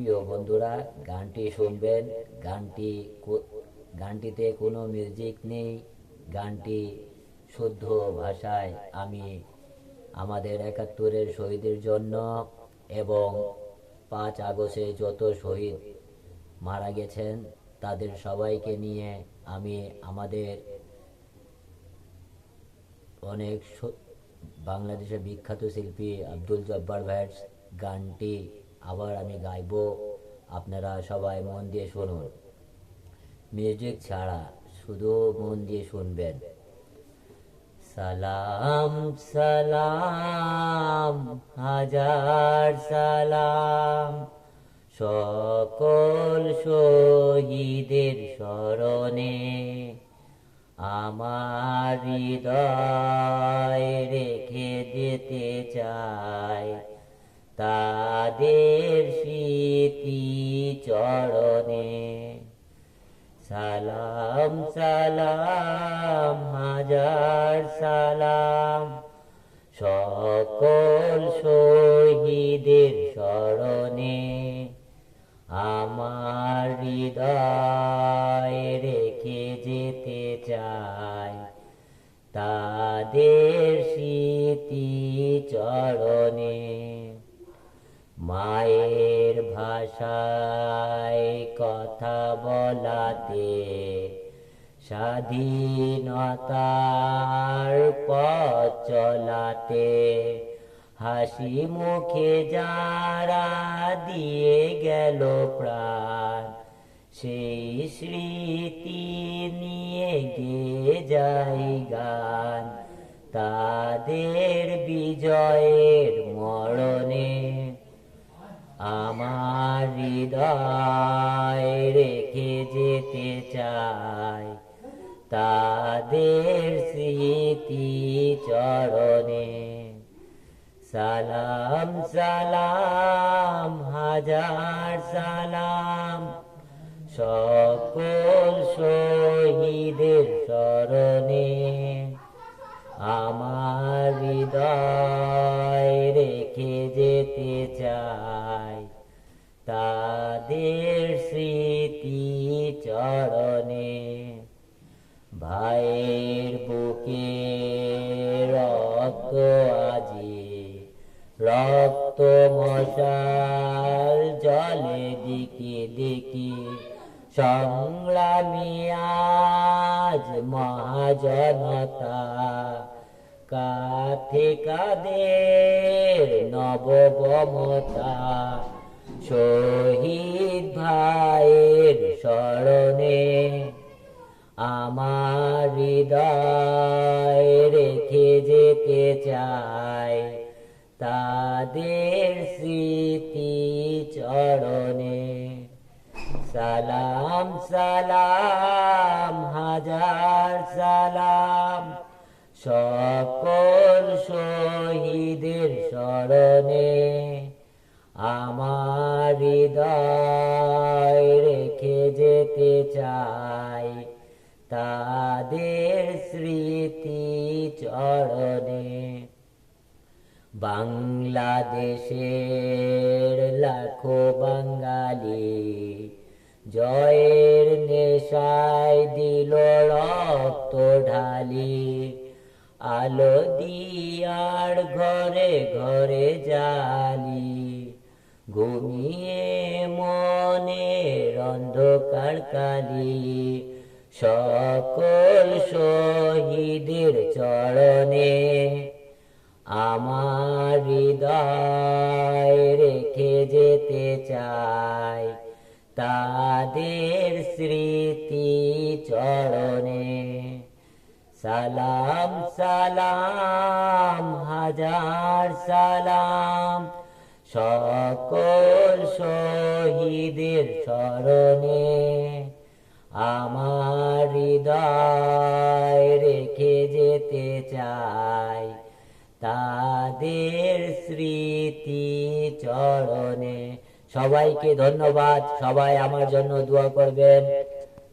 প্রিয় বন্ধুরা, গানটি শুনবেন। গানটিতে কোনো মিউজিক নেই। গানটি শুদ্ধ ভাষায় আমি আমাদের ৭১-এর শহীদের জন্য এবং ৫ আগস্টে যত শহীদ মারা গেছেন তাদের সবাইকে নিয়ে আমি আমাদের অনেক বাংলাদেশের বিখ্যাত শিল্পী আব্দুল জব্বার ভাইয়ের গানটি আবার আমি গাইব। আপনারা সবাই মন দিয়ে শুনুন, মিউজিক ছাড়া, শুধু মন দিয়ে শুনবেন। সালাম সালাম হাজার সালাম সকল শহীদের স্মরণে, আমার হৃদয় রেখে যেতে চাই তাদের স্মৃতি চরণে। সালাম সালাম হাজার সালাম সকল শহীদের স্মরণে, আমার হৃদয় রেখে যেতে চাই তাদের স্মৃতি চরণে। মায়ের ভাষায় কথা বলাতে, স্বাধীনতার পথ চলাতে, হাসি মুখে যারা দিয়ে গেল প্রাণ, সেই স্মৃতি নিয়ে গেয়ে যাই গান তাদের বিজয়ের মরণে। আমার হৃদয় রেখে যেতে চাই তাদের স্মৃতি চরণে। সালাম সালাম হাজার সালাম সকল শহীদের স্মরণে, আমার হৃদয় রেখে যেতে চাই তাদের স্মৃতি চরণে। ভাইয়ের বুকে রক্ত আজি, রক্ত মশাল জলে দিকে দিকে, সংগ্রামী আজ মহাজনতা, কাঁধে কাঁধের নবমতা, শহীদ ভাইয়ের স্মরণে, আমার হৃদয় রেখে যেতে চাই তাদের স্মৃতি চরণে। সালাম সালাম হাজার সালাম সকল শহীদের স্মরণে, আমার হৃদয় রেখে যেতে চাই তাদের স্মৃতি চরণে। বাংলাদেশের লাখো বাঙালি জয়ের নেশায় দিল রক্ত ঢালি, আলো দিয়ার ঘরে ঘরে জালি, ঘুমিয়ে মনের অন্ধকার কালি, সকল শহীদের চরণে, আমার হৃদয় রেখে যেতে চাই তাদের স্মৃতি চরণে। সালাম সালাম হাজার সালাম সকল শহীদের স্মরণে, আমার হৃদয় রেখে যেতে চাই তাদের স্মৃতি চরণে। সবাইকে ধন্যবাদ, সবাই আমার জন্য দোয়া করবেন।